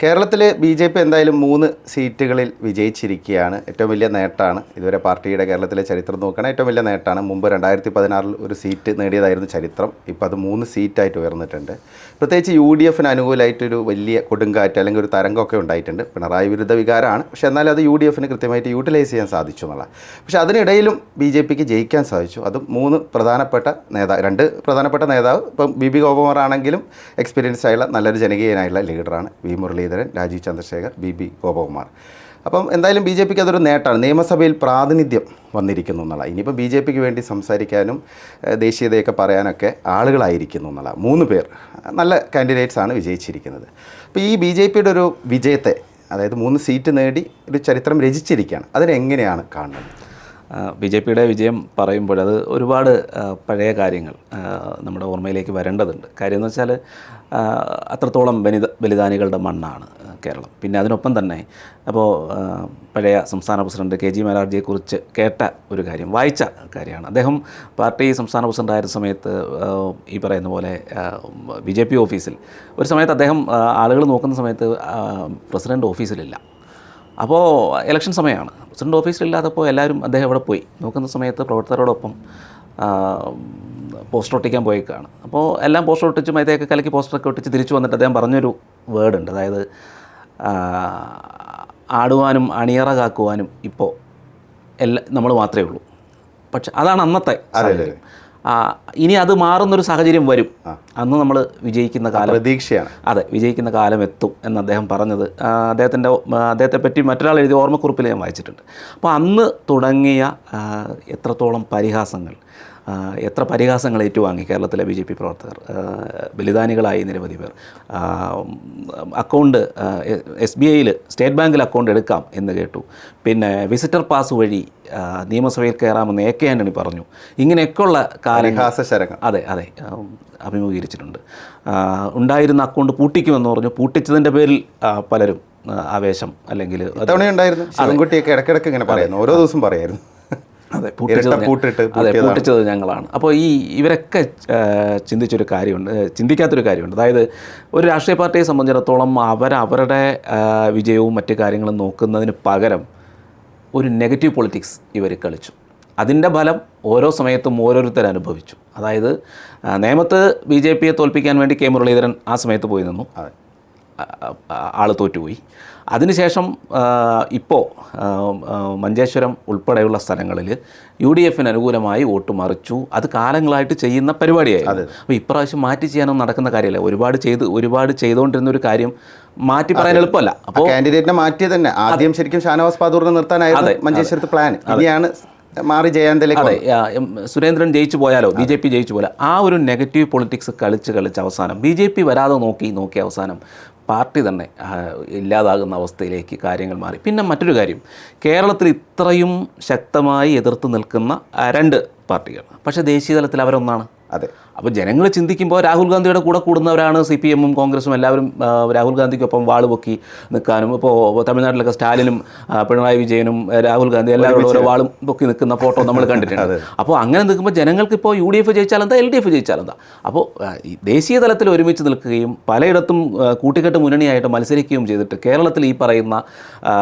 കേരളത്തിൽ ബി.ജെ.പി എന്തായാലും 3 സീറ്റുകളിൽ വിജയിച്ചിരിക്കുകയാണ്. ഏറ്റവും വലിയ നേട്ടമാണ്. ഇതുവരെ പാർട്ടിയുടെ കേരളത്തിലെ ചരിത്രം നോക്കുകയാണെങ്കിൽ ഏറ്റവും വലിയ നേട്ടമാണ്. മുമ്പ് 2016 ഒരു സീറ്റ് നേടിയതായിരുന്നു ചരിത്രം. ഇപ്പോൾ അത് 3 സീറ്റായിട്ട് ഉയർന്നിട്ടുണ്ട്. പ്രത്യേകിച്ച് UDFന് അനുകൂലമായിട്ടൊരു വലിയ കൊടുങ്കാറ്റ് അല്ലെങ്കിൽ ഒരു തരംഗമൊക്കെ ഉണ്ടായിട്ടുണ്ട്. പിണറായി വിരുദ്ധ വികാരമാണ്, പക്ഷേ എന്നാലും അത് UDFന് കൃത്യമായിട്ട് യൂട്ടിലൈസ് ചെയ്യാൻ സാധിച്ചു എന്നുള്ള. പക്ഷേ അതിനിടയിലും ബി.ജെ.പിക്ക് ജയിക്കാൻ സാധിച്ചു. അതും 2 പ്രധാനപ്പെട്ട നേതാവ് ഇപ്പം ബി ഗോപകുമാർ ആണെങ്കിലും എക്സ്പീരിയൻസ് ആയുള്ള നല്ലൊരു ജനകീയനായുള്ള ലീഡറാണ്. V Muraleedharan, Rajeev Chandrasekhar, B Gopakumar. അപ്പം എന്തായാലും ബി.ജെ.പിക്ക് അതൊരു നേട്ടമാണ്. നിയമസഭയിൽ പ്രാതിനിധ്യം വന്നിരിക്കുന്നു എന്നുള്ള. ഇനിയിപ്പോൾ ബി.ജെ.പിക്ക് വേണ്ടി സംസാരിക്കാനും ദേശീയതയൊക്കെ പറയാനൊക്കെ ആളുകളായിരിക്കുന്നു എന്നുള്ള 3 പേർ നല്ല കാൻഡിഡേറ്റ്സാണ് വിജയിച്ചിരിക്കുന്നത്. അപ്പോൾ ഈ ബി.ജെ.പിയുടെ ഒരു വിജയത്തെ, അതായത് 3 സീറ്റ് നേടി ഒരു ചരിത്രം രചിച്ചിരിക്കുകയാണ്, അതിനെങ്ങനെയാണ് കാണുന്നത്? ബി.ജെ.പിയുടെ വിജയം പറയുമ്പോൾ അത് ഒരുപാട് പഴയ കാര്യങ്ങൾ നമ്മുടെ ഓർമ്മയിലേക്ക് വരേണ്ടതുണ്ട്. കാര്യം എന്ന് വെച്ചാൽ അത്രത്തോളം ബലിദാനികളുടെ മണ്ണാണ് കേരളം. പിന്നെ അതിനൊപ്പം തന്നെ അപ്പോൾ പഴയ സംസ്ഥാന പ്രസിഡന്റ് KG മാരാർജിയെക്കുറിച്ച് കേട്ട ഒരു കാര്യം, വായിച്ച കാര്യമാണ്. അദ്ദേഹം പാർട്ടി സംസ്ഥാന പ്രസിഡൻ്റായിരുന്ന സമയത്ത് ഈ പറയുന്ന പോലെ ബി.ജെ.പി ഓഫീസിൽ ഒരു സമയത്ത് അദ്ദേഹം ആളുകൾ നോക്കുന്ന സമയത്ത് പ്രസിഡന്റ് ഓഫീസിലില്ല. അപ്പോൾ ഇലക്ഷൻ സമയമാണ്, പ്രസിഡന്റ് ഓഫീസിലില്ലാത്തപ്പോൾ എല്ലാവരും അദ്ദേഹം ഇവിടെ പോയി നോക്കുന്ന സമയത്ത് പ്രവർത്തകരോടൊപ്പം പോസ്റ്റർ ഒട്ടിക്കാൻ പോയേക്കാണ്. അപ്പോൾ എല്ലാം പോസ്റ്റർ ഒട്ടിച്ച് മൈതയൊക്കെ കലക്കി പോസ്റ്ററൊക്കെ ഒട്ടിച്ച് തിരിച്ചു വന്നിട്ട് അദ്ദേഹം പറഞ്ഞൊരു വേർഡുണ്ട്, അതായത് ആടുവാനും അണിയറ കാക്കുവാനും ഇപ്പോൾ നമ്മൾ മാത്രമേ ഉള്ളൂ. പക്ഷെ അതാണ് അന്നത്തെ സാഹചര്യം. ഇനി അത് മാറുന്നൊരു സാഹചര്യം വരും, അന്ന് നമ്മൾ വിജയിക്കുന്ന കാലം പ്രതീക്ഷയാണ്. അതെ, വിജയിക്കുന്ന കാലം എത്തും എന്ന് അദ്ദേഹം പറഞ്ഞത് അദ്ദേഹത്തെ പറ്റി മറ്റൊരാൾ എഴുതിയ ഓർമ്മക്കുറിപ്പിൽ ഞാൻ വായിച്ചിട്ടുണ്ട്. അപ്പോൾ അന്ന് തുടങ്ങിയ എത്രത്തോളം എത്ര പരിഹാസങ്ങൾ ഏറ്റുവാങ്ങി കേരളത്തിലെ ബി.ജെ.പി പ്രവർത്തകർ, ബലിദാനികളായി നിരവധി പേർ. അക്കൗണ്ട് SBIയിൽ സ്റ്റേറ്റ് ബാങ്കിൽ അക്കൗണ്ട് എടുക്കാം എന്ന് കേട്ടു. പിന്നെ വിസിറ്റർ പാസ് വഴി നിയമസഭയിൽ കയറാമെന്ന് AK ആൻ്റണി പറഞ്ഞു. ഇങ്ങനെയൊക്കെയുള്ള കാര്യങ്ങൾ അതെ അഭിമുഖീകരിച്ചിട്ടുണ്ട്. ഉണ്ടായിരുന്ന അക്കൗണ്ട് പൂട്ടിക്കുമെന്ന് പറഞ്ഞു. പൂട്ടിച്ചതിൻ്റെ പേരിൽ പലരും ആവേശം അല്ലെങ്കിൽ ഉണ്ടായിരുന്നു. ശിവൻകുട്ടിയൊക്കെ ഇടയ്ക്കിടയ്ക്ക് ഇങ്ങനെ പറയുന്നു, ഓരോ ദിവസം പറയായിരുന്നു. അതെ, പൂട്ടിച്ചത് ഞങ്ങളാണ്. അപ്പോൾ ഇവരൊക്കെ ചിന്തിക്കാത്തൊരു കാര്യമുണ്ട്. അതായത് ഒരു രാഷ്ട്രീയ പാർട്ടിയെ സംബന്ധിച്ചിടത്തോളം അവരുടെ വിജയവും മറ്റു കാര്യങ്ങളും നോക്കുന്നതിന് പകരം ഒരു നെഗറ്റീവ് പൊളിറ്റിക്സ് ഇവർ കളിച്ചു. അതിൻ്റെ ഫലം ഓരോ സമയത്തും ഓരോരുത്തർ അനുഭവിച്ചു. അതായത് നേമത്ത് ബി.ജെ.പിയെ തോൽപ്പിക്കാൻ വേണ്ടി K മുരളീധരൻ ആ സമയത്ത് പോയി നിന്നു, ആൾ തോറ്റുപോയി. അതിനുശേഷം ഇപ്പോൾ മഞ്ചേശ്വരം ഉൾപ്പെടെയുള്ള സ്ഥലങ്ങളിൽ UDFന് അനുകൂലമായി വോട്ട് മറിച്ചു. അത് കാലങ്ങളായിട്ട് ചെയ്യുന്ന പരിപാടിയായിരുന്നു. അപ്പോൾ ഇപ്രാവശ്യം മാറ്റി ചെയ്യാനൊന്നും നടക്കുന്ന കാര്യമല്ല. ഒരുപാട് ചെയ്തുകൊണ്ടിരുന്ന ഒരു കാര്യം മാറ്റി പറയാൻ എളുപ്പമല്ല. അപ്പോൾ കാൻഡിഡേറ്റിനെ മാറ്റിയത് തന്നെ ആദ്യം ശരിക്കും ഷാനവാസ് പാദൂറിനെ നിർത്താനായിരുന്നു മഞ്ചേശ്വരത്ത് പ്ലാൻ. ഇനിയാണ് മാറി ജയന്തലേക്ക്. അതെ, സുരേന്ദ്രൻ ജയിച്ചു പോയാലോ, ബി.ജെ.പി ജയിച്ചു പോയാലോ, ആ ഒരു നെഗറ്റീവ് പൊളിറ്റിക്സ് കളിച്ച് അവസാനം ബി.ജെ.പി വരാതെ നോക്കി അവസാനം പാർട്ടി തന്നെ ഇല്ലാതാകുന്ന അവസ്ഥയിലേക്ക് കാര്യങ്ങൾ മാറി. പിന്നെ മറ്റൊരു കാര്യം, കേരളത്തിൽ ഇത്രയും ശക്തമായി എതിർത്ത് നിൽക്കുന്ന 2 പാർട്ടികൾ, പക്ഷേ ദേശീയ തലത്തിൽ അവരൊന്നാണ്. അതെ. അപ്പോൾ ജനങ്ങൾ ചിന്തിക്കുമ്പോൾ രാഹുൽ ഗാന്ധിയുടെ കൂടെ കൂടുന്നവരാണ് CPM-ഉം കോൺഗ്രസും. എല്ലാവരും രാഹുൽ ഗാന്ധിക്കൊപ്പം വാൾ പൊക്കി നിൽക്കാനും, ഇപ്പോൾ തമിഴ്നാട്ടിലൊക്കെ സ്റ്റാലിനും പിണറായി വിജയനും രാഹുൽ ഗാന്ധി എല്ലാവരും ഓരോ വാളും പൊക്കി നിൽക്കുന്ന ഫോട്ടോ നമ്മൾ കണ്ടിട്ടുണ്ട്. അപ്പോൾ അങ്ങനെ നിൽക്കുമ്പോൾ ജനങ്ങൾക്ക് ഇപ്പോൾ UDF ജയിച്ചാലെന്താ, LDF ജയിച്ചാലെന്താ. അപ്പോൾ ദേശീയ തലത്തിൽ ഒരുമിച്ച് നിൽക്കുകയും പലയിടത്തും കൂട്ടിക്കെട്ട് മുന്നണിയായിട്ട് മത്സരിക്കുകയും ചെയ്തിട്ട് കേരളത്തിൽ ഈ പറയുന്ന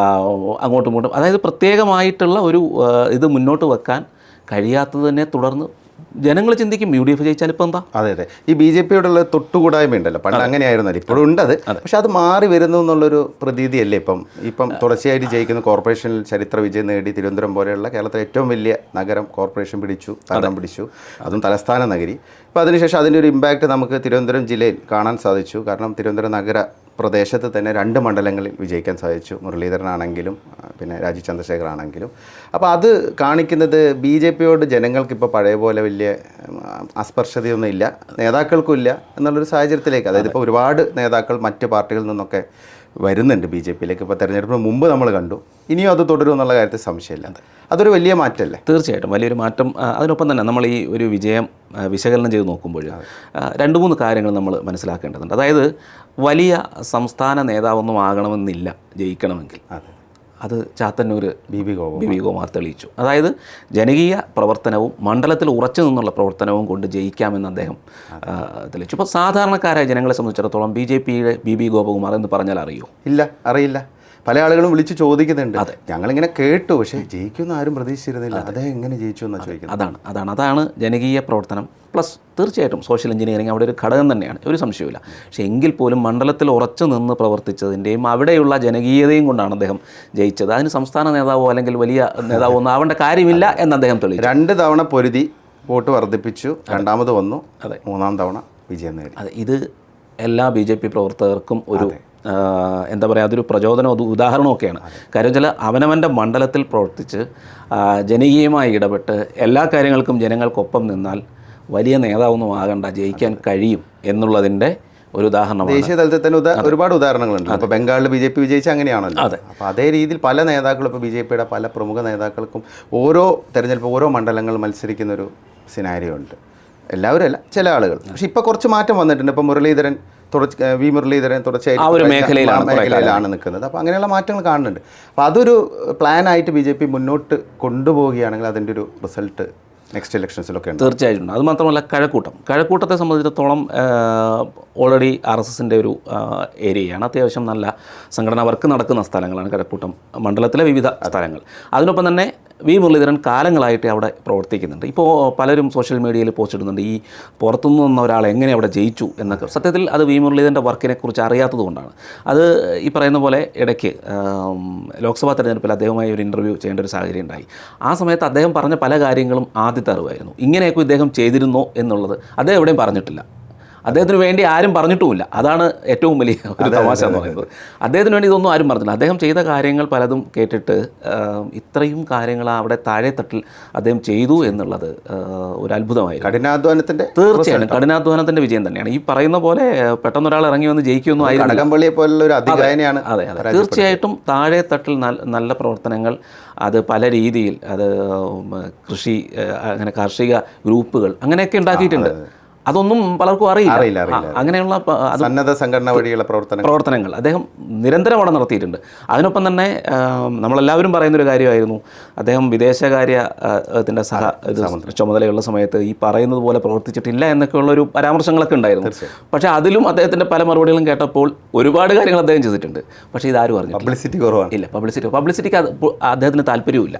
അങ്ങോട്ടും ഇങ്ങോട്ടും, അതായത് പ്രത്യേകമായിട്ടുള്ള ഒരു ഇത് മുന്നോട്ട് വെക്കാൻ കഴിയാത്തത് തന്നെ തുടർന്ന് ജനങ്ങൾ ചിന്തിക്കും UDF ജയിച്ചാൽ ഇപ്പോൾ എന്താ. അതെ, ഈ ബി.ജെ.പിയോടുള്ള തൊട്ടുകൂടായ്മ ഉണ്ടല്ലോ, പണ്ട് അങ്ങനെയായിരുന്നല്ലോ, ഇപ്പോഴും ഉണ്ട് അത്. പക്ഷെ അത് മാറി വരുന്നു എന്നുള്ളൊരു പ്രതീതിയല്ലേ ഇപ്പം തുടർച്ചയായിട്ട് ജയിക്കുന്ന കോർപ്പറേഷനിൽ ചരിത്ര വിജയം നേടി തിരുവനന്തപുരം പോലെയുള്ള കേരളത്തിലെ ഏറ്റവും വലിയ നഗരം കോർപ്പറേഷൻ ഭരണം പിടിച്ചു, അതും തലസ്ഥാന നഗരി. ഇപ്പോൾ അതിനുശേഷം അതിൻ്റെ ഒരു ഇമ്പാക്റ്റ് നമുക്ക് തിരുവനന്തപുരം ജില്ലയിൽ കാണാൻ സാധിച്ചു. കാരണം തിരുവനന്തപുരം നഗര പ്രദേശത്ത് തന്നെ 2 മണ്ഡലങ്ങളിൽ വിജയിക്കാൻ സാധിച്ചു, മുരളീധരനാണെങ്കിലും പിന്നെ രാജീവ് ചന്ദ്രശേഖർ ആണെങ്കിലും. അപ്പോൾ അത് കാണിക്കുന്നത് ബി.ജെ.പിയോട് ജനങ്ങൾക്കിപ്പോൾ പഴയ പോലെ വലിയ അസ്പർശതയൊന്നും ഇല്ല, നേതാക്കൾക്കും ഇല്ല എന്നുള്ളൊരു സാഹചര്യത്തിലേക്ക്. അതായത് ഇപ്പോൾ ഒരുപാട് നേതാക്കൾ മറ്റ് പാർട്ടികളിൽ നിന്നൊക്കെ വരുന്നുണ്ട് ബി.ജെ.പിയിലേക്ക്. ഇപ്പോൾ തെരഞ്ഞെടുപ്പിന് മുമ്പ് നമ്മൾ കണ്ടു, ഇനിയും അത് തുടരും എന്നുള്ള കാര്യത്തിൽ സംശയമില്ല. അതൊരു വലിയ മാറ്റമല്ലേ? തീർച്ചയായിട്ടും വലിയൊരു മാറ്റം. അതിനൊപ്പം തന്നെ നമ്മൾ ഈ ഒരു വിജയം വിശകലനം ചെയ്ത് നോക്കുമ്പോൾ 2-3 കാര്യങ്ങൾ നമ്മൾ മനസ്സിലാക്കേണ്ടതുണ്ട്. അതായത് വലിയ സംസ്ഥാന നേതാവൊന്നും ആകണമെന്നില്ല ജയിക്കണമെങ്കിൽ. അത് ചാത്തന്നൂർ ബി ബി കുമാർ തെളിയിച്ചു. അതായത് ജനകീയ പ്രവർത്തനവും മണ്ഡലത്തിൽ ഉറച്ചു നിന്നുള്ള പ്രവർത്തനവും കൊണ്ട് ജയിക്കാമെന്ന് അദ്ദേഹം തെളിയിച്ചു. ഇപ്പോൾ സാധാരണക്കാരായ ജനങ്ങളെ സംബന്ധിച്ചിടത്തോളം BJPയുടെ ബി ഗോപകുമാർ എന്ന് പറഞ്ഞാൽ അറിയോ? ഇല്ല, അറിയില്ല. പല ആളുകളും വിളിച്ച് ചോദിക്കുന്നുണ്ട്. ഞങ്ങളിങ്ങനെ കേട്ടു, പക്ഷേ ജയിക്കുമെന്ന് ആരും പ്രതീക്ഷിച്ചിരുന്നില്ല. അദ്ദേഹം എങ്ങനെ ജയിച്ചു എന്നാണ് ചോദിക്കുന്നത്. അതാണ് ജനകീയ പ്രവർത്തനം. പ്ലസ് തീർച്ചയായിട്ടും സോഷ്യൽ എഞ്ചിനീയറിംഗ് അവിടെ ഒരു ഘടകം തന്നെയാണ്, ഒരു സംശയമില്ല. പക്ഷേ എങ്കിൽ പോലും മണ്ഡലത്തിൽ ഉറച്ചു നിന്ന് പ്രവർത്തിച്ചതിൻ്റെയും അവിടെയുള്ള ജനകീയതയും കൊണ്ടാണ് അദ്ദേഹം ജയിച്ചത്. അതിന് സംസ്ഥാന നേതാവോ അല്ലെങ്കിൽ വലിയ നേതാവോ ഒന്നും ആവേണ്ട കാര്യമില്ല എന്ന് അദ്ദേഹം തെളിയിച്ചു. 2 തവണ പൊരുതി വോട്ട് വർദ്ധിപ്പിച്ചു, രണ്ടാമത് വന്നു, മൂന്നാം തവണ വിജയം നേടി. ഇത് എല്ലാ BJP പ്രവർത്തകർക്കും ഒരു എന്താ പറയുക, അതൊരു പ്രചോദനവും ഉദാഹരണമൊക്കെയാണ്. കാര്യം വെച്ചാൽ അവനവൻ്റെ മണ്ഡലത്തിൽ പ്രവർത്തിച്ച് ജനകീയമായി ഇടപെട്ട് എല്ലാ കാര്യങ്ങൾക്കും ജനങ്ങൾക്കൊപ്പം നിന്നാൽ വലിയ നേതാവൊന്നും ആകണ്ട, ജയിക്കാൻ കഴിയും എന്നുള്ളതിൻ്റെ ഒരു ഉദാഹരണമാണ്. ദേശീയ തലത്തിൽ തന്നെ ഒരുപാട് ഉദാഹരണങ്ങളുണ്ട്. അപ്പോൾ ബംഗാളിൽ BJP വിജയിച്ച അങ്ങനെയാണല്ലോ. അപ്പോൾ അതേ രീതിയിൽ പല നേതാക്കളും, ഇപ്പോൾ BJPയുടെ പല പ്രമുഖ നേതാക്കൾക്കും ഓരോ തെരഞ്ഞെടുപ്പ് ഓരോ മണ്ഡലങ്ങൾ മത്സരിക്കുന്നൊരു സിനാരിയോ ഉണ്ട്. എല്ലാവരും അല്ല, ചില ആളുകൾ. പക്ഷേ ഇപ്പോൾ കുറച്ച് മാറ്റം വന്നിട്ടുണ്ട്. ഇപ്പോൾ മുരളീധരൻ തുടർച്ചയായിട്ട് മേഖലയിലാണ് നിൽക്കുന്നത്. അപ്പോൾ അങ്ങനെയുള്ള മാറ്റങ്ങൾ കാണുന്നുണ്ട്. അപ്പോൾ അതൊരു പ്ലാനായിട്ട് BJP മുന്നോട്ട് കൊണ്ടുപോവുകയാണെങ്കിൽ അതിൻ്റെ ഒരു റിസൾട്ട് നെക്സ്റ്റ് ഇലക്ഷൻസിലൊക്കെ ഉണ്ട്. തീർച്ചയായിട്ടും. അത് മാത്രമല്ല കഴക്കൂട്ടത്തെ സംബന്ധിച്ചിടത്തോളം ഓൾറെഡി RSSൻ്റെ ഒരു ഏരിയയാണ്. അത്യാവശ്യം നല്ല സംഘടനാ വർക്ക് നടക്കുന്ന സ്ഥലങ്ങളാണ് കഴക്കൂട്ടം മണ്ഡലത്തിലെ വിവിധ സ്ഥലങ്ങൾ. അതിനൊപ്പം തന്നെ വി മുരളീധരൻ കാലങ്ങളായിട്ട് അവിടെ പ്രവർത്തിക്കുന്നുണ്ട്. ഇപ്പോൾ പലരും സോഷ്യൽ മീഡിയയിൽ പോസ്റ്റ് ഇടുന്നുണ്ട് ഈ പുറത്തുനിന്ന് വന്ന ഒരാൾ എങ്ങനെ അവിടെ ജയിച്ചു എന്നൊക്കെ. സത്യത്തിൽ അത് വി മുരളീധരൻ്റെ വർക്കിനെ കുറിച്ച് അറിയാത്തത് കൊണ്ടാണ്. അത് ഈ പറയുന്ന പോലെ ഇടയ്ക്ക് ലോക്സഭാ തെരഞ്ഞെടുപ്പിൽ അദ്ദേഹവുമായി ഒരു ഇൻ്റർവ്യൂ ചെയ്യേണ്ട ഒരു സാഹചര്യം ഉണ്ടായി. ആ സമയത്ത് അദ്ദേഹം പറഞ്ഞ പല കാര്യങ്ങളും ആദ്യത്തെ അറിവായിരുന്നു. ഇങ്ങനെയൊക്കെ ഇദ്ദേഹം ചെയ്തിരുന്നോ എന്നുള്ളത് അദ്ദേഹം എവിടെയും പറഞ്ഞിട്ടില്ല. അദ്ദേഹത്തിന് വേണ്ടി ആരും പറഞ്ഞിട്ടുമില്ല. അതാണ് ഏറ്റവും വലിയ ഒരു തമാശ എന്ന് പറയുന്നത്. അദ്ദേഹത്തിന് വേണ്ടി ഇതൊന്നും ആരും പറഞ്ഞില്ല. അദ്ദേഹം ചെയ്ത കാര്യങ്ങൾ പലതും കേട്ടിട്ട് ഇത്രയും കാര്യങ്ങൾ അവിടെ താഴെത്തട്ടിൽ അദ്ദേഹം ചെയ്തു എന്നുള്ളത് ഒരു അത്ഭുതമായിരുന്നു. കഠിനാധ്വാനത്തിൻ്റെ തീർച്ചയായും കഠിനാധ്വാനത്തിൻ്റെ വിജയം തന്നെയാണ്. ഈ പറയുന്ന പോലെ പെട്ടെന്നൊരാൾ ഇറങ്ങി വന്ന് ജയിക്കുമെന്നും ആയിരുന്നു. അതെ, തീർച്ചയായിട്ടും താഴെത്തട്ടിൽ നല്ല പ്രവർത്തനങ്ങൾ, അത് പല രീതിയിൽ, അത് കൃഷി, അങ്ങനെ കാർഷിക ഗ്രൂപ്പുകൾ അങ്ങനെയൊക്കെ ഉണ്ടാക്കിയിട്ടുണ്ട്. അതൊന്നും പലർക്കും അറിയില്ല. അങ്ങനെയുള്ള സന്നദ്ധ സംഘടന വഴിയുള്ള പ്രവർത്തനങ്ങൾ അദ്ദേഹം നിരന്തരം അവിടെ നടത്തിയിട്ടുണ്ട്. അതിനൊപ്പം തന്നെ നമ്മളെല്ലാവരും പറയുന്നൊരു കാര്യമായിരുന്നു, അദ്ദേഹം വിദേശകാര്യത്തിൻ്റെ ചുമതലയുള്ള സമയത്ത് ഈ പറയുന്നത് പോലെ പ്രവർത്തിച്ചിട്ടില്ല എന്നൊക്കെയുള്ളൊരു പരാമർശങ്ങളൊക്കെ ഉണ്ടായിരുന്നു. പക്ഷേ അതിലും അദ്ദേഹത്തിൻ്റെ പല മറുപടികളും കേട്ടപ്പോൾ ഒരുപാട് കാര്യങ്ങൾ അദ്ദേഹം ചെയ്തിട്ടുണ്ട്. പക്ഷേ ഇതാരും അറിഞ്ഞു. പബ്ലിസിറ്റി കുറവാണ്. ഇല്ല, പബ്ലിസിറ്റിക്ക് അദ്ദേഹത്തിന് താല്പര്യവുമില്ല.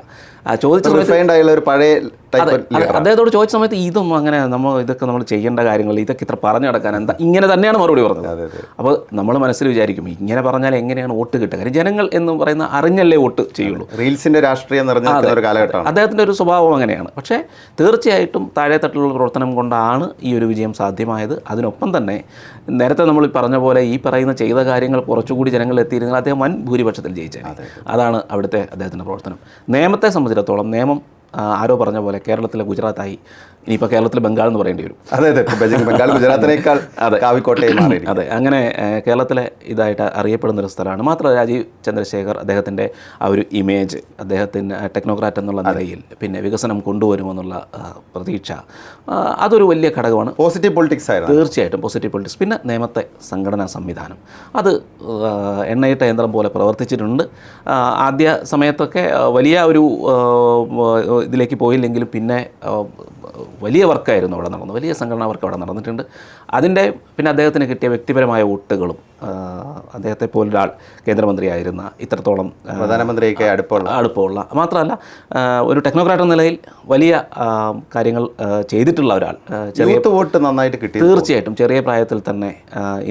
അദ്ദേഹത്തോട് ചോദിച്ച സമയത്ത് ഇതൊന്നും അങ്ങനെ ഇതൊക്കെ നമ്മൾ ചെയ്യേണ്ട കാര്യങ്ങൾ, ഇതൊക്കെ ഇത്ര പറഞ്ഞു നടക്കാൻ എന്താ, ഇങ്ങനെ തന്നെയാണ് മറുപടി പറഞ്ഞത്. അപ്പോൾ നമ്മൾ മനസ്സിൽ വിചാരിക്കും ഇങ്ങനെ പറഞ്ഞാൽ എങ്ങനെയാണ് വോട്ട് കിട്ടുക? കാര്യം ജനങ്ങൾ എന്ന് പറയുന്ന അറിഞ്ഞല്ലേ വോട്ട് ചെയ്യുള്ളൂ. റീൽസിൻ്റെ രാഷ്ട്രീയം നിറഞ്ഞ ഒരു കാലഘട്ടമാണ്. അദ്ദേഹത്തിൻ്റെ ഒരു സ്വഭാവം അങ്ങനെയാണ്. പക്ഷേ തീർച്ചയായിട്ടും താഴെത്തട്ടിലുള്ള പ്രവർത്തനം കൊണ്ടാണ് ഈ ഒരു വിജയം സാധ്യമായത്. അതിനൊപ്പം തന്നെ നേരത്തെ നമ്മൾ പറഞ്ഞ പോലെ ഈ പറയുന്ന ചെയ്ത കാര്യങ്ങൾ കുറച്ചുകൂടി ജനങ്ങളിൽ എത്തിയിരുന്നെങ്കിൽ അദ്ദേഹം വൻ ഭൂരിപക്ഷത്തിൽ ജയിച്ചേനെ. അതാണ് അവിടുത്തെ അദ്ദേഹത്തിൻ്റെ പ്രവർത്തനം. നിയമത്തെ സംബന്ധിച്ചിടത്തോളം നിയമം ആരോ പറഞ്ഞ പോലെ കേരളത്തിലെ ഗുജറാത്തായി, ഇനിയിപ്പോൾ കേരളത്തിൽ ബംഗാൾ എന്ന് പറയേണ്ടി വരും. ബംഗാൾ ഗുജറാത്തിനേക്കാൾ കാവിക്കോട്ടയിൽ മാറി. അതെ, അങ്ങനെ കേരളത്തിലെ ഇതായിട്ട് അറിയപ്പെടുന്നൊരു സ്ഥലമാണ്. മാത്രമല്ല രാജീവ് ചന്ദ്രശേഖർ അദ്ദേഹത്തിൻ്റെ ആ ഒരു ഇമേജ്, അദ്ദേഹത്തിന് ടെക്നോക്രാറ്റ് എന്നുള്ള നിലയിൽ പിന്നെ വികസനം കൊണ്ടുവരുമെന്നുള്ള പ്രതീക്ഷ, അതൊരു വലിയ ഘടകമാണ്. പോസിറ്റീവ് പൊളിറ്റിക്സ് ആയിരുന്നു. തീർച്ചയായിട്ടും പോസിറ്റീവ് പൊളിറ്റിക്സ്. പിന്നെ നിയമത്തെ സംഘടനാ സംവിധാനം, അത് എണ്ണയിട്ട യന്ത്രം പോലെ പ്രവർത്തിച്ചിട്ടുണ്ട്. ആദ്യ സമയത്തൊക്കെ വലിയ ഒരു ഇതിലേക്ക് പോയില്ലെങ്കിലും പിന്നെ വലിയ വർക്കായിരുന്നു അവിടെ നടന്നത്, വലിയ സംഘടനാ വർക്ക് അവിടെ നടന്നിട്ടുണ്ട്. അതിൻ്റെ പിന്നെ അദ്ദേഹത്തിന് കിട്ടിയ വ്യക്തിപരമായ വോട്ടുകളും, അദ്ദേഹത്തെ പോലൊരാൾ കേന്ദ്രമന്ത്രിയായിരുന്ന, ഇത്രത്തോളം പ്രധാനമന്ത്രിയൊക്കെ അടുപ്പമുള്ള, മാത്രമല്ല ഒരു ടെക്നോക്രാറ്റ് എന്ന നിലയിൽ വലിയ കാര്യങ്ങൾ ചെയ്തിട്ടുള്ള ഒരാൾ, ചെറിയ വോട്ട് നന്നായിട്ട് കിട്ടി. തീർച്ചയായിട്ടും ചെറിയ പ്രായത്തിൽ തന്നെ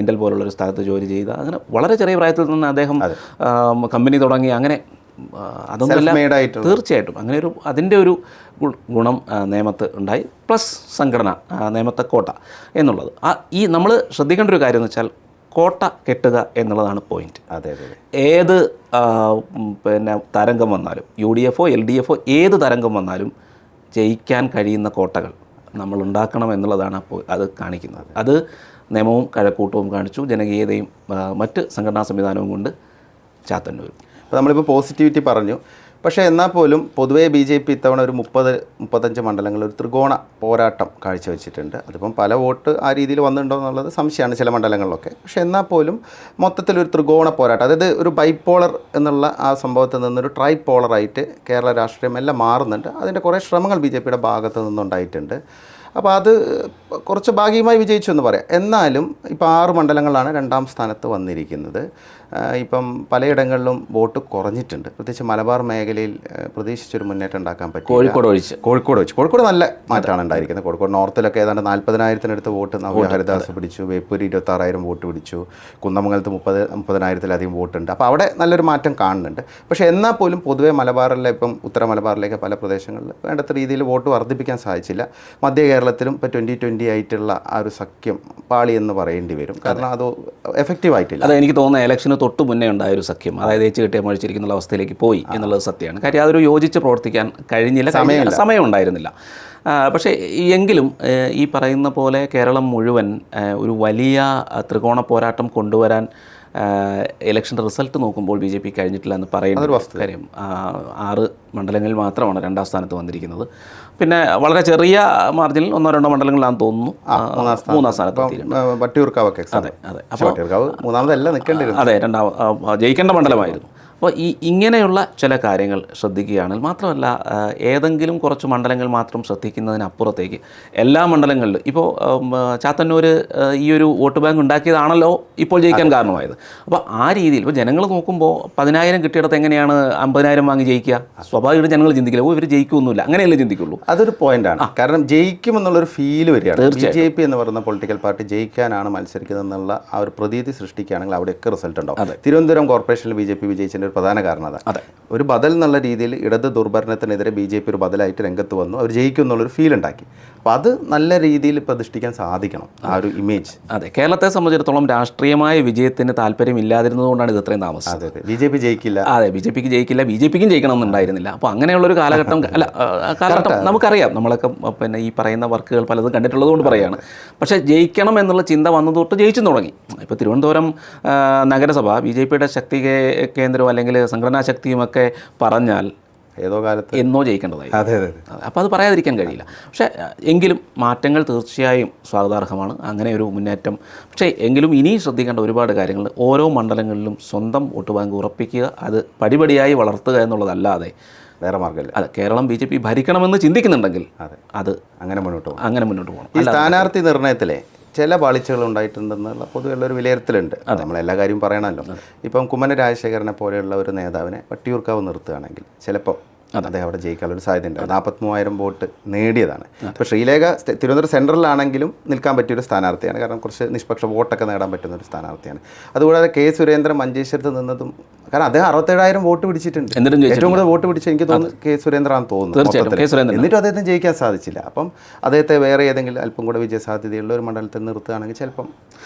ഇന്റൽ പോലുള്ളൊരു സ്ഥലത്ത് ജോലി ചെയ്ത, അങ്ങനെ വളരെ ചെറിയ പ്രായത്തിൽ തന്നെ അദ്ദേഹം കമ്പനി തുടങ്ങി, അങ്ങനെ അതൊന്നുമല്ല. തീർച്ചയായിട്ടും അങ്ങനെ ഒരു അതിൻ്റെ ഒരു ഗുണം നേമത്ത് ഉണ്ടായി. പ്ലസ് സംഘടന, നേമത്തെ കോട്ട എന്നുള്ളത്. ഈ നമ്മൾ ശ്രദ്ധിക്കേണ്ട ഒരു കാര്യം എന്ന് വെച്ചാൽ കോട്ട കെട്ടുക എന്നുള്ളതാണ് പോയിന്റ്. ഏത് പിന്നെ തരംഗം വന്നാലും, UDF LDF ഏത് തരംഗം വന്നാലും ജയിക്കാൻ കഴിയുന്ന കോട്ടകൾ നമ്മൾ ഉണ്ടാക്കണം എന്നുള്ളതാണ് അപ്പോൾ അത് കാണിക്കുന്നത്. അത് നിയമവും കഴക്കൂട്ടവും കാണിച്ചു, ജനകീയതയും മറ്റ് സംഘടനാ സംവിധാനവും കൊണ്ട് ചാത്തന്നൂർ. അപ്പോൾ നമ്മളിപ്പോൾ പോസിറ്റിവിറ്റി പറഞ്ഞു. പക്ഷേ എന്നാൽ പോലും പൊതുവേ BJP ഇത്തവണ ഒരു 30-35 മണ്ഡലങ്ങളിൽ ഒരു ത്രികോണ പോരാട്ടം കാഴ്ചവെച്ചിട്ടുണ്ട്. അതിപ്പം പല വോട്ട് ആ രീതിയിൽ വന്നിട്ടുണ്ടോ എന്നുള്ളത് സംശയമാണ് ചില മണ്ഡലങ്ങളിലൊക്കെ. പക്ഷേ എന്നാൽ പോലും മൊത്തത്തിലൊരു ത്രികോണ പോരാട്ടം, അതായത് ഒരു ബൈപ്പോളർ എന്നുള്ള ആ സംഭവത്തിൽ നിന്നൊരു ട്രൈപോളറായിട്ട് കേരള രാഷ്ട്രീയം എല്ലാം മാറുന്നുണ്ട്. അതിൻ്റെ കുറേ ശ്രമങ്ങൾ BJPയുടെ ഭാഗത്ത് നിന്നുണ്ടായിട്ടുണ്ട്. അപ്പോൾ അത് കുറച്ച് ഭാഗികമായി വിജയിച്ചു എന്ന് പറയാം. എന്നാലും ഇപ്പോൾ 6 മണ്ഡലങ്ങളാണ് 2ാം സ്ഥാനത്ത് വന്നിരിക്കുന്നത്. ഇപ്പം പലയിടങ്ങളിലും വോട്ട് കുറഞ്ഞിട്ടുണ്ട്. പ്രത്യേകിച്ച് മലബാർ മേഖലയിൽ പ്രതീക്ഷിച്ചൊരു മുന്നേറ്റം ഉണ്ടാക്കാൻ പറ്റും. കോഴിക്കോട് നല്ല മാറ്റമാണ് ഉണ്ടായിരിക്കുന്നത്. കോഴിക്കോട് നോർത്തിലൊക്കെ ഏതാണ്ട് 40,000-നടുത്ത് വോട്ട് നവ്യ ഹരിദാസ് പിടിച്ചു. വേപ്പൂര് 26,000 വോട്ട് പിടിച്ചു. കുന്നമംഗലത്ത് 30,000-ത്തിലധികം വോട്ടുണ്ട്. അപ്പോൾ അവിടെ നല്ലൊരു മാറ്റം കാണുന്നുണ്ട്. പക്ഷേ എന്നാൽ പോലും പൊതുവേ മലബാറിലെ ഇപ്പം ഉത്തര മലബാറിലേക്ക് പല പ്രദേശങ്ങളിൽ വേണ്ടത്ര രീതിയിൽ വോട്ട് വർദ്ധിപ്പിക്കാൻ സാധിച്ചില്ല. മധ്യ കേരളത്തിലും ഇപ്പോൾ 2020 ആയിട്ടുള്ള ആ ഒരു സഖ്യം പാളി എന്ന് പറയേണ്ടി വരും. കാരണം അത് എഫക്റ്റീവ് ആയിട്ടില്ല. അത് എനിക്ക് തോന്നുന്ന ഇലക്ഷന് തൊട്ട് മുന്നേ ഉണ്ടായ ഒരു സഖ്യം, അതായത് ഏച്ച് കിട്ടിയ മഴിച്ചിരിക്കുന്ന അവസ്ഥയിലേക്ക് പോയി എന്നുള്ളത് സത്യമാണ്. കാര്യം അതൊരു യോജിച്ച് പ്രവർത്തിക്കാൻ കഴിഞ്ഞില്ല, സമയം ഉണ്ടായിരുന്നില്ല. പക്ഷേ എങ്കിലും ഈ പറയുന്ന പോലെ കേരളം മുഴുവൻ ഒരു വലിയ ത്രികോണ പോരാട്ടം കൊണ്ടുവരാൻ ഇലക്ഷൻ്റെ റിസൾട്ട് നോക്കുമ്പോൾ BJP കഴിഞ്ഞിട്ടില്ല എന്ന് പറയുന്നത് കാര്യം. 6 മണ്ഡലങ്ങളിൽ മാത്രമാണ് 2ാം സ്ഥാനത്ത് വന്നിരിക്കുന്നത്. പിന്നെ വളരെ ചെറിയ മാർജിനിൽ 1-2 മണ്ഡലങ്ങളിലാണെന്ന് തോന്നുന്നു 3ാം സ്ഥാനത്ത്. അതെ അതെ. അപ്പോൾ മൂന്നാമതല്ല നിൽക്കേണ്ടിരുന്നത്. അതെ, ജയിക്കേണ്ട മണ്ഡലമായിരുന്നു. അപ്പോൾ ഇങ്ങനെയുള്ള ചില കാര്യങ്ങൾ ശ്രദ്ധിക്കുകയാണെങ്കിൽ, മാത്രമല്ല ഏതെങ്കിലും കുറച്ച് മണ്ഡലങ്ങൾ മാത്രം ശ്രദ്ധിക്കുന്നതിനപ്പുറത്തേക്ക് എല്ലാ മണ്ഡലങ്ങളിലും ഇപ്പോൾ ചാത്തന്നൂർ ഈ ഒരു വോട്ട് ബാങ്ക് ഉണ്ടാക്കിയതാണല്ലോ ഇപ്പോൾ ജയിക്കാൻ കാരണമായത്. അപ്പോൾ ആ രീതിയിൽ ഇപ്പോൾ ജനങ്ങൾ നോക്കുമ്പോൾ 10,000 കിട്ടിയിടത്ത് എങ്ങനെയാണ് 50,000 വാങ്ങി ജയിക്കുക? സ്വാഭാവികമായിട്ട് ജനങ്ങൾ ചിന്തിക്കില്ല, ഇവർ ജയിക്കുമൊന്നുമില്ല, അങ്ങനെയല്ലേ ചിന്തിക്കുള്ളൂ. അതൊരു പോയിന്റാണ്. കാരണം ജയിക്കുമെന്നുള്ളൊരു ഫീല് വരികയാണ്. BJP എന്ന് പറയുന്ന പൊളിറ്റിക്കൽ പാർട്ടി ജയിക്കാനാണ് മത്സരിക്കുന്നത് എന്നുള്ള ആ ഒരു പ്രതീതി സൃഷ്ടിക്കുകയാണെങ്കിൽ അവിടെയൊക്കെ റിസൾട്ട് ഉണ്ടാവും. തിരുവനന്തപുരം കോർപ്പറേഷനിൽ BJP വിജയിച്ചതിൻ്റെ ഒരു പ്രധാന കാരണം അതാണ്. ഒരു ബദൽ എന്നുള്ള രീതിയിൽ ഇടത് ദുർഭരണത്തിനെതിരെ BJP ഒരു ബദലായിട്ട് രംഗത്ത് വന്നു, അവർ ജയിക്കും എന്നുള്ളൊരു ഫീൽ ഉണ്ടാക്കി. അപ്പോൾ അത് നല്ല രീതിയിൽ പ്രതിഷ്ഠിക്കാൻ സാധിക്കണം, ആ ഒരു ഇമേജ്. അതെ, കേരളത്തെ സംബന്ധിച്ചിടത്തോളം രാഷ്ട്രീയമായ വിജയത്തിന് താല്പര്യമില്ലാതിരുന്നതുകൊണ്ടാണ് ഇത് ഇത്രയും താമസം. അതെ, BJP ജയിക്കില്ല. അതെ, BJPക്ക് ജയിക്കില്ല, BJPക്കും ജയിക്കണമെന്നുണ്ടായിരുന്നില്ല. അപ്പോൾ അങ്ങനെയുള്ളൊരു കാലഘട്ടം കാലഘട്ടം നമുക്കറിയാം. നമ്മളൊക്കെ പിന്നെ ഈ പറയുന്ന വർക്കുകൾ പലതും കണ്ടിട്ടുള്ളത് കൊണ്ട് പറയുകയാണ്. പക്ഷേ ജയിക്കണം എന്നുള്ള ചിന്ത വന്നു തൊട്ട് ജയിച്ചു തുടങ്ങി. ഇപ്പോൾ തിരുവനന്തപുരം നഗരസഭ BJPയുടെ ശക്തി കേന്ദ്രവും അല്ലെങ്കിൽ സംഘടനാ ശക്തിയുമൊക്കെ പറഞ്ഞാൽ ഏതോ കാലത്ത് എന്നോ ജയിക്കേണ്ടതായി. അതെ അതെ. അപ്പോൾ അത് പറയാതിരിക്കാൻ കഴിയില്ല. പക്ഷേ എങ്കിലും മാറ്റങ്ങൾ തീർച്ചയായും സ്വാഗതാർഹമാണ്, അങ്ങനെ ഒരു മുന്നേറ്റം. പക്ഷേ എങ്കിലും ഇനി ശ്രദ്ധിക്കേണ്ട ഒരുപാട് കാര്യങ്ങൾ. ഓരോ മണ്ഡലങ്ങളിലും സ്വന്തം വോട്ട് ബാങ്ക് ഉറപ്പിക്കുക, അത് പടിപടിയായി വളർത്തുക എന്നുള്ളതല്ലാതെ വേറെ മാർഗ്ഗമില്ല. അതെ, കേരളം BJP ഭരിക്കണമെന്ന് ചിന്തിക്കുന്നുണ്ടെങ്കിൽ അത് അങ്ങനെ മുന്നോട്ട് പോകണം. ഈ സ്ഥാനാർത്ഥി നിർണയത്തിലെ ചില പാളിച്ചകൾ ഉണ്ടായിട്ടുണ്ടെന്നുള്ള പൊതുവെയുള്ളൊരു വിലയിരുത്തലുണ്ട്. നമ്മളെല്ലാ കാര്യവും പറയണമല്ലോ. ഇപ്പം കുമ്മനം രാജശേഖരനെ പോലെയുള്ള ഒരു നേതാവിനെ വട്ടിയൂർക്കാവ് നിർത്തുകയാണെങ്കിൽ ചിലപ്പോൾ അദ്ദേഹം അവിടെ ജയിക്കാനുള്ളൊരു സാധ്യതയുണ്ട്. 43,000 വോട്ട് നേടിയതാണ്. ഇപ്പോൾ ശ്രീലേഖ തിരുവനന്തപുരം സെൻട്രലിലാണെങ്കിലും നിൽക്കാൻ പറ്റിയൊരു സ്ഥാനാർത്ഥിയാണ്. കാരണം കുറച്ച് നിഷ്പക്ഷ വോട്ടൊക്കെ നേടാൻ പറ്റുന്ന ഒരു സ്ഥാനാർത്ഥിയാണ്. അതുകൂടാതെ കെ സുരേന്ദ്രൻ മഞ്ചേശ്വരത്ത് നിന്നതും, കാരണം അദ്ദേഹം 67,000 വോട്ട് പിടിച്ചിട്ടുണ്ട്. ഏറ്റവും കൂടുതൽ വോട്ട് പിടിച്ച് എനിക്ക് തോന്നുന്നു കെ സുരേന്ദ്രൻ തോന്നുന്നു. എന്നിട്ടും അദ്ദേഹത്തിന് ജയിക്കാൻ സാധിച്ചില്ല. അപ്പം അദ്ദേഹത്തെ വേറെ ഏതെങ്കിലും അല്പം കൂടെ വിജയ സാധ്യതയുള്ള ഒരു മണ്ഡലത്തിൽ നിർത്തുകയാണെങ്കിൽ ചിലപ്പം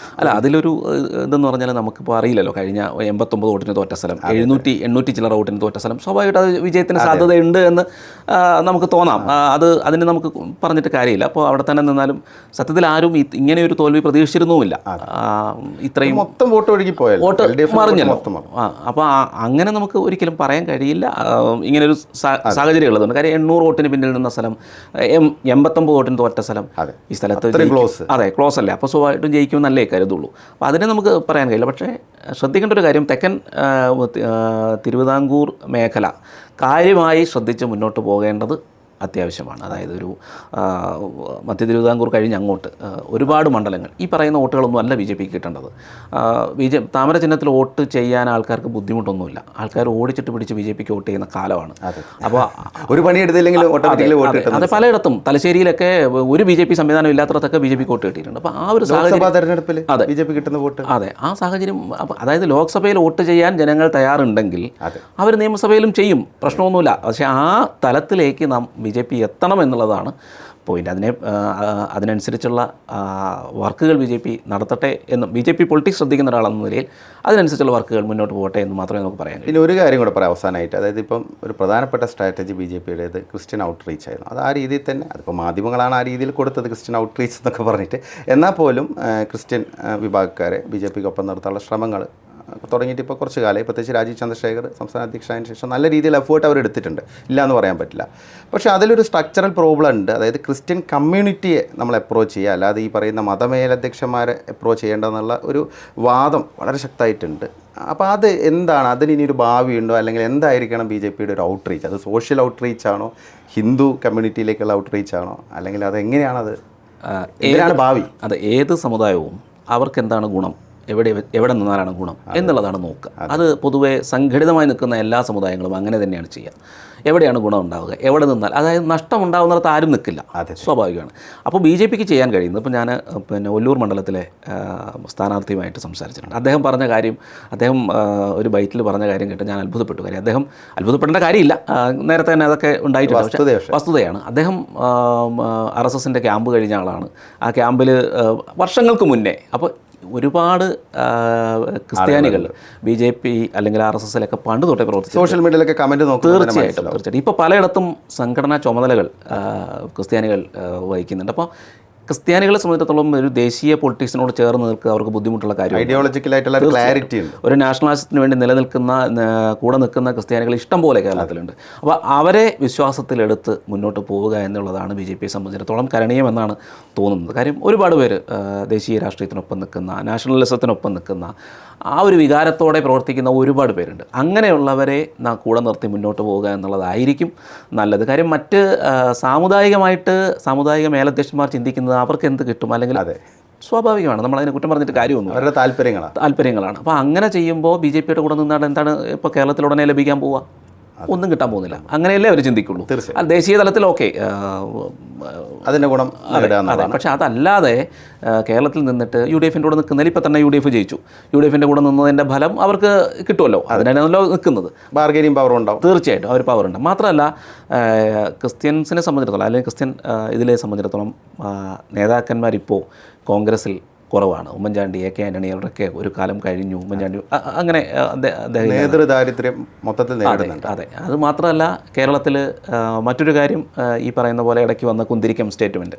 അതിലൊരു ഇതെന്ന് പറഞ്ഞാൽ നമുക്കിപ്പോൾ അറിയില്ലല്ലോ. കഴിഞ്ഞ 89 വോട്ടിന് തോറ്റ സ്ഥലം, 700 ചില്ലറ വോട്ടിന് തോറ്റ സ്ഥലം, സ്വാഭാവികമായിട്ട് അത് വിജയത്തിന് സാധ്യതയുണ്ട് എന്ന് നമുക്ക് തോന്നാം. അതിന് നമുക്ക് പറഞ്ഞിട്ട് കാര്യമില്ല. അപ്പോൾ അവിടെ തന്നെ നിന്നാലും സത്യത്തിൽ ആരും ഇങ്ങനെ ഒരു തോൽവി പ്രതീക്ഷിച്ചിരുന്നുമില്ല. ഇത്രയും മൊത്തം വോട്ട് ഒഴുകിപ്പോയാൽ വോട്ട് മറിഞ്ഞല്ലോ. അപ്പോൾ അങ്ങനെ നമുക്ക് ഒരിക്കലും പറയാൻ കഴിയില്ല. ഇങ്ങനൊരു സാഹചര്യം ഉള്ളതുകൊണ്ട്. കാര്യം 800 വോട്ടിന് പിന്നിൽ നിന്ന സ്ഥലം, 89 വോട്ടിന് തോറ്റ സ്ഥലം, ഈ സ്ഥലത്ത് അതെ ക്ലോസ് അല്ലേ. അപ്പോൾ സ്വാഭാവികമായിട്ടും ജയിക്കുമെന്നല്ലേ കരുതുള്ളൂ. അപ്പോൾ അതിനെ നമുക്ക് പറയാൻ കഴിയില്ല. പക്ഷേ ശ്രദ്ധിക്കേണ്ട ഒരു കാര്യം, തെക്കൻ തിരുവിതാംകൂർ മേഖല കാര്യമായി ശ്രദ്ധിച്ച് മുന്നോട്ട് പോകേണ്ടത് അത്യാവശ്യമാണ്. അതായത് ഒരു മധ്യ തിരുവിതാംകൂർ കഴിഞ്ഞ് അങ്ങോട്ട് ഒരുപാട് മണ്ഡലങ്ങൾ ഈ പറയുന്ന വോട്ടുകളൊന്നും അല്ല BJPക്ക് കിട്ടേണ്ടത്. താമര ചിഹ്നത്തിൽ വോട്ട് ചെയ്യാൻ ആൾക്കാർക്ക് ബുദ്ധിമുട്ടൊന്നുമില്ല. ആൾക്കാർ ഓടിച്ചിട്ട് പിടിച്ച് BJPക്ക് വോട്ട് ചെയ്യുന്ന കാലമാണ്. അപ്പോൾ ഒരു പണിയെടുത്തില്ലെങ്കിൽ അത് പലയിടത്തും തലശ്ശേരിയിലൊക്കെ ഒരു BJP സംവിധാനം ഇല്ലാത്തടത്തൊക്കെ BJPക്ക് വോട്ട് കിട്ടിയിട്ടുണ്ട്. അപ്പോൾ ആ ഒരു തെരഞ്ഞെടുപ്പിൽ BJP കിട്ടുന്ന വോട്ട്, അതെ ആ സാഹചര്യം. അതായത് ലോക്സഭയിൽ വോട്ട് ചെയ്യാൻ ജനങ്ങൾ തയ്യാറുണ്ടെങ്കിൽ അവർ നിയമസഭയിലും ചെയ്യും, പ്രശ്നമൊന്നുമില്ല. പക്ഷേ ആ തലത്തിലേക്ക് BJP എത്തണം എന്നുള്ളതാണ് പോയിന്റ്. അതിനനുസരിച്ചുള്ള വർക്കുകൾ BJP നടത്തട്ടെ എന്നും BJP പൊളിറ്റിക്സ് ശ്രദ്ധിക്കുന്ന ഒരാളെന്ന നിലയിൽ അതിനനുസരിച്ചുള്ള വർക്കുകൾ മുന്നോട്ട് പോകട്ടെ എന്ന് മാത്രമേ നമുക്ക് പറയാൻ കഴിയൂ. പിന്നെ ഒരു കാര്യം കൂടെ പറയാം അവസാനമായിട്ട്. അതായത് ഇപ്പം ഒരു പ്രധാനപ്പെട്ട സ്ട്രാറ്റജി BJPയുടേത് ക്രിസ്ത്യൻ ഔട്ട്റീച്ച് ആയിരുന്നു. അത് ആ രീതിയിൽ തന്നെ, അതിപ്പോൾ മാധ്യമങ്ങളാണ് ആ രീതിയിൽ കൊടുത്തത് ക്രിസ്ത്യൻ ഔട്ട്റീച്ച് എന്നൊക്കെ പറഞ്ഞിട്ട്. എന്നാൽ പോലും ക്രിസ്ത്യൻ വിഭാഗക്കാരെ BJPക്കൊപ്പം നിർത്താനുള്ള ശ്രമങ്ങൾ തുടങ്ങിയിട്ട് ഇപ്പോൾ കുറച്ച് കാലമായി, പ്രത്യേകിച്ച് രാജീവ് ചന്ദ്രശേഖർ സംസ്ഥാന അധ്യക്ഷനായതിനു ശേഷം നല്ല രീതിയിൽ എഫേർട്ട് അവർ എടുത്തിട്ടുണ്ട്, ഇല്ല എന്ന് പറയാൻ പറ്റില്ല. പക്ഷേ അതിലൊരു സ്ട്രക്ചറൽ പ്രോബ്ലം ഉണ്ട്. അതായത് ക്രിസ്ത്യൻ കമ്മ്യൂണിറ്റിയെ നമ്മൾ അപ്രോച്ച് ചെയ്യുക, അല്ലാതെ ഈ പറയുന്ന മതമേലധ്യക്ഷന്മാരെ അപ്രോച്ച് ചെയ്യേണ്ടതെന്നുള്ള ഒരു വാദം വളരെ ശക്തമായിട്ടുണ്ട്. അപ്പോൾ അത് എന്താണ്, അതിന് ഇനി ഒരു ഭാവിയുണ്ടോ, അല്ലെങ്കിൽ എന്തായിരിക്കണം ബി ജെ പിയുടെ ഒരു ഔട്ട്റീച്ച്? അത് സോഷ്യൽ ഔട്ട്റീച്ച് ആണോ, ഹിന്ദു കമ്മ്യൂണിറ്റിയിലേക്കുള്ള ഔട്ട്റീച്ച് ആണോ, അല്ലെങ്കിൽ അത് എങ്ങനെയാണത്, ഏതാണ് ഭാവി? അത് ഏത് സമുദായവും അവർക്ക് എന്താണ് ഗുണം, എവിടെ നിന്നാലാണ് ഗുണം എന്നുള്ളതാണ് നോക്കുക. അത് പൊതുവെ സംഘടിതമായി നിൽക്കുന്ന എല്ലാ സമുദായങ്ങളും അങ്ങനെ തന്നെയാണ് ചെയ്യുക. എവിടെയാണ് ഗുണം ഉണ്ടാവുക, എവിടെ നിന്നാൽ, അതായത് നഷ്ടം ഉണ്ടാകുന്നിടത്ത് ആരും നിൽക്കില്ല, സ്വാഭാവികമാണ്. അപ്പോൾ ബി ജെ പിക്ക് ചെയ്യാൻ കഴിയുന്നത്, ഇപ്പോൾ ഞാൻ ഒല്ലൂർ മണ്ഡലത്തിലെ സ്ഥാനാർത്ഥിയുമായിട്ട് സംസാരിച്ചിട്ടുണ്ട്. അദ്ദേഹം പറഞ്ഞ കാര്യം, അദ്ദേഹം ഒരു ബൈറ്റിൽ പറഞ്ഞ കാര്യം കേട്ട് ഞാൻ അത്ഭുതപ്പെട്ടു. കാര്യം അദ്ദേഹം അത്ഭുതപ്പെടേണ്ട കാര്യമില്ല, നേരത്തെ തന്നെ അതൊക്കെ ഉണ്ടായിട്ടുണ്ട്, പക്ഷേ വസ്തുതയാണ്. അദ്ദേഹം RSSൻ്റെ ക്യാമ്പ് കഴിഞ്ഞ ആളാണ്. ആ ക്യാമ്പിൽ വർഷങ്ങൾക്ക് മുന്നേ, അപ്പോൾ ഒരുപാട് ക്രിസ്ത്യാനികൾ BJP അല്ലെങ്കിൽ RSSലൊക്കെ പണ്ട് തൊട്ടേ പ്രവർത്തിച്ചു. സോഷ്യൽ മീഡിയയിലൊക്കെ കമൻറ്റ് നോക്കും. തീർച്ചയായിട്ടും ഇപ്പോൾ പലയിടത്തും സംഘടനാ ചുമതലകൾ ക്രിസ്ത്യാനികൾ വഹിക്കുന്നുണ്ട്. അപ്പോൾ ക്രിസ്ത്യാനികളെ സംബന്ധിച്ചിടത്തോളം ഒരു ദേശീയ പൊളിറ്റിക്സിനോട് ചേർന്ന് നിൽക്കുക അവർക്ക് ബുദ്ധിമുട്ടുള്ള കാര്യം. ഐഡിയോളജിക്കലായിട്ടുള്ള ക്ലാരിറ്റി ഉണ്ട്. ഒരു നാഷണലിസത്തിന് വേണ്ടി കൂടെ നിൽക്കുന്ന ക്രിസ്ത്യാനികൾ ഇഷ്ടം പോലെ കേരളത്തിലുണ്ട്. അപ്പോൾ അവരെ വിശ്വാസത്തിലെടുത്ത് മുന്നോട്ട് പോവുക എന്നുള്ളതാണ് BJPയെ സംബന്ധിച്ചിടത്തോളം കരണീയമെന്നാണ് തോന്നുന്നത്. കാര്യം ഒരുപാട് പേര് ദേശീയ രാഷ്ട്രീയത്തിനൊപ്പം നിൽക്കുന്ന, നാഷണലിസത്തിനൊപ്പം നിൽക്കുന്ന, ആ ഒരു വികാരത്തോടെ പ്രവർത്തിക്കുന്ന ഒരുപാട് പേരുണ്ട്. അങ്ങനെയുള്ളവരെ കൂടെ നിർത്തി മുന്നോട്ട് പോവുക എന്നുള്ളതായിരിക്കും നല്ലത്. കാര്യം മറ്റ് സാമുദായിക മേലധ്യക്ഷന്മാർ ചിന്തിക്കുന്നത് അവർക്ക് എന്ത് കിട്ടും, അല്ലെങ്കിൽ സ്വാഭാവികമാണ്, നമ്മളതിനെ കുറ്റം പറഞ്ഞിട്ട് കാര്യമൊന്നും, അവരുടെ താല്പര്യങ്ങളാണ്. അപ്പോൾ അങ്ങനെ ചെയ്യുമ്പോൾ BJPയുടെ കൂടെ നിന്നാണ് എന്താണ് ഇപ്പോൾ കേരളത്തിലുടനെ ലഭിക്കാൻ പോവുക? ഒന്നും കിട്ടാൻ പോകുന്നില്ല. അങ്ങനെയല്ലേ അവർ ചിന്തിക്കുള്ളൂ. ദേശീയ തലത്തിൽ ഓക്കെ, അതിൻ്റെ ഗുണം. അതെ, പക്ഷേ അതല്ലാതെ കേരളത്തിൽ നിന്നിട്ട് UDFൻ്റെ കൂടെ നിൽക്കുന്നതിൽ ഇപ്പം തന്നെ UDF ജയിച്ചു. UDFൻ്റെ കൂടെ നിന്നതിൻ്റെ ഫലം അവർക്ക് കിട്ടുമല്ലോ, അതിനാണല്ലോ നിൽക്കുന്നത്. ബാർഗൈനിങ് പവർ ഉണ്ടാവും. തീർച്ചയായിട്ടും അവർ പവർ ഉണ്ട്. മാത്രമല്ല ക്രിസ്ത്യൻസിനെ സംബന്ധിച്ചിടത്തോളം, അല്ലെങ്കിൽ ക്രിസ്ത്യൻ ഇതിലെ സംബന്ധിച്ചിടത്തോളം നേതാക്കന്മാരിപ്പോൾ കോൺഗ്രസിൽ കുറവാണ്. ഉമ്മൻചാണ്ടി, AK ആൻ്റണി അവരൊക്കെ ഒരു കാലം കഴിഞ്ഞു. ഉമ്മൻചാണ്ടി അങ്ങനെ നേതൃദാരിദ്ര്യം മൊത്തത്തിൽ നേരിടുന്നുണ്ട്. അതെ, അത് മാത്രമല്ല കേരളത്തിൽ മറ്റൊരു കാര്യം, ഈ പറയുന്ന പോലെ ഇടയ്ക്ക് വന്ന കുന്തിരിക്കം സ്റ്റേറ്റ്മെൻറ്റ്,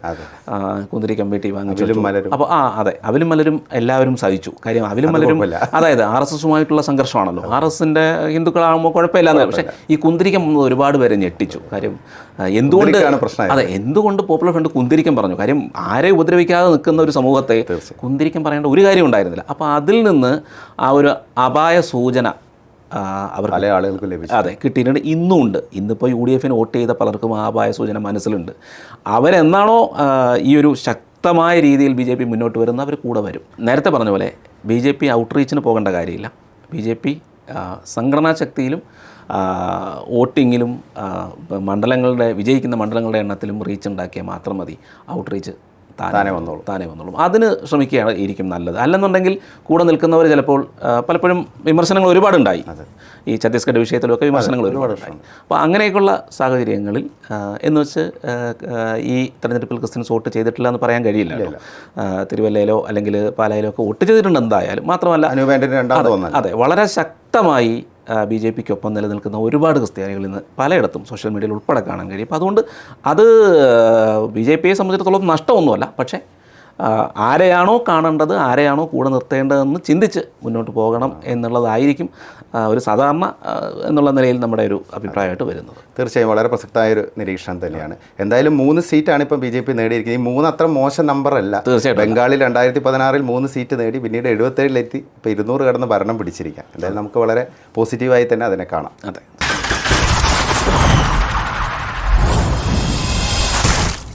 കുന്തിരിക്കം വീട്ടിൽ വാങ്ങിച്ചു. അപ്പോൾ അതെ, അവിലും മലരും എല്ലാവരും സഹിച്ചു. കാര്യം അവിലും മലരും, അതായത് RSSുമായിട്ടുള്ള സംഘർഷമാണല്ലോ. RSSൻ്റെ ഹിന്ദുക്കളാകുമ്പോൾ കുഴപ്പമില്ലാതെ, പക്ഷേ ഈ കുന്തിരിക്കം ഒരുപാട് പേരെ ഞെട്ടിച്ചു. കാര്യം എന്തുകൊണ്ട് എന്തുകൊണ്ട് പോപ്പുലർ ഫ്രണ്ട് കുന്തിരിക്കം പറഞ്ഞു? കാര്യം ആരെ ഉപദ്രവിക്കാതെ നിൽക്കുന്ന ഒരു സമൂഹത്തെ കുന്തിരിക്കം പറയേണ്ട ഒരു കാര്യം ഉണ്ടായിരുന്നില്ല. അപ്പോൾ അതിൽ നിന്ന് ആ ഒരു അപായ സൂചന അവർ പല ആളുകൾക്കും ലഭിച്ചു. അതെ, കിട്ടിയിട്ടുണ്ട്. ഇന്നും ഉണ്ട്. ഇന്നിപ്പോൾ UDFന് വോട്ട് ചെയ്ത പലർക്കും ആ അപായ സൂചന മനസ്സിലുണ്ട്. അവരെന്നാണോ ഈ ഒരു ശക്തമായ രീതിയിൽ BJP മുന്നോട്ട് വരുന്നത്, അവർ കൂടെ വരും. നേരത്തെ പറഞ്ഞ പോലെ BJP ഔട്ട്റീച്ചിന് പോകേണ്ട കാര്യമില്ല. BJP സംഘടനാ ശക്തിയിലും വോട്ടിങ്ങിലും വിജയിക്കുന്ന മണ്ഡലങ്ങളുടെ എണ്ണത്തിലും റീച്ച് ഉണ്ടാക്കിയാൽ മാത്രം മതി. ഔട്ട്റീച്ച് താനെ വന്നോളും. അതിന് ശ്രമിക്കുകയാണ് ഇരിക്കും നല്ലത്. അല്ലെന്നുണ്ടെങ്കിൽ കൂടെ നിൽക്കുന്നവർ ചിലപ്പോൾ പലപ്പോഴും വിമർശനങ്ങൾ ഒരുപാടുണ്ടായി. ഈ ഛത്തീസ്ഗഡ് വിഷയത്തിലൊക്കെ വിമർശനങ്ങൾ ഒരുപാടുണ്ടായി. അപ്പോൾ അങ്ങനെയൊക്കെയുള്ള സാഹചര്യങ്ങളിൽ എന്ന് വെച്ച് ഈ തെരഞ്ഞെടുപ്പിൽ ക്രിസ്ത്യൻസ് വോട്ട് ചെയ്തിട്ടില്ല എന്ന് പറയാൻ കഴിയില്ല. തിരുവല്ലയിലോ അല്ലെങ്കിൽ പാലായിലോ ഒക്കെ വോട്ട് ചെയ്തിട്ടുണ്ട് എന്തായാലും. മാത്രമല്ല അതെ, വളരെ ശക്തമായി BJPക്കൊപ്പം നിലനിൽക്കുന്ന ഒരുപാട് ക്രിസ്ത്യാനികൾ ഇന്ന് പലയിടത്തും സോഷ്യൽ മീഡിയയിൽ ഉൾപ്പെടെ കാണാൻ കഴിയും. അപ്പോൾ അതുകൊണ്ട് അത് BJPയെ സംബന്ധിച്ചിടത്തോളം നഷ്ടമൊന്നുമല്ല. പക്ഷേ ആരെയാണോ കാണേണ്ടത്, ആരെയാണോ കൂടെ നിർത്തേണ്ടതെന്ന് ചിന്തിച്ച് മുന്നോട്ട് പോകണം എന്നുള്ളതായിരിക്കും ഒരു സാധാരണ എന്നുള്ള നിലയിൽ നമ്മുടെ ഒരു അഭിപ്രായമായിട്ട് വരുന്നത്. തീർച്ചയായും വളരെ പ്രസക്തമായൊരു നിരീക്ഷണം തന്നെയാണ്. എന്തായാലും 3 സീറ്റാണ് ഇപ്പം BJP നേടിയിരിക്കുന്നത്. ഈ 3 അത്ര മോശം നമ്പറല്ല. തീർച്ചയായിട്ടും ബംഗാളിൽ 2016 3 സീറ്റ് നേടി, പിന്നീട് 77 ഇപ്പോൾ 200 കടന്ന് ഭരണം പിടിച്ചിരിക്കാം. എന്തായാലും നമുക്ക് വളരെ പോസിറ്റീവായി തന്നെ അതിനെ കാണാം. അതെ.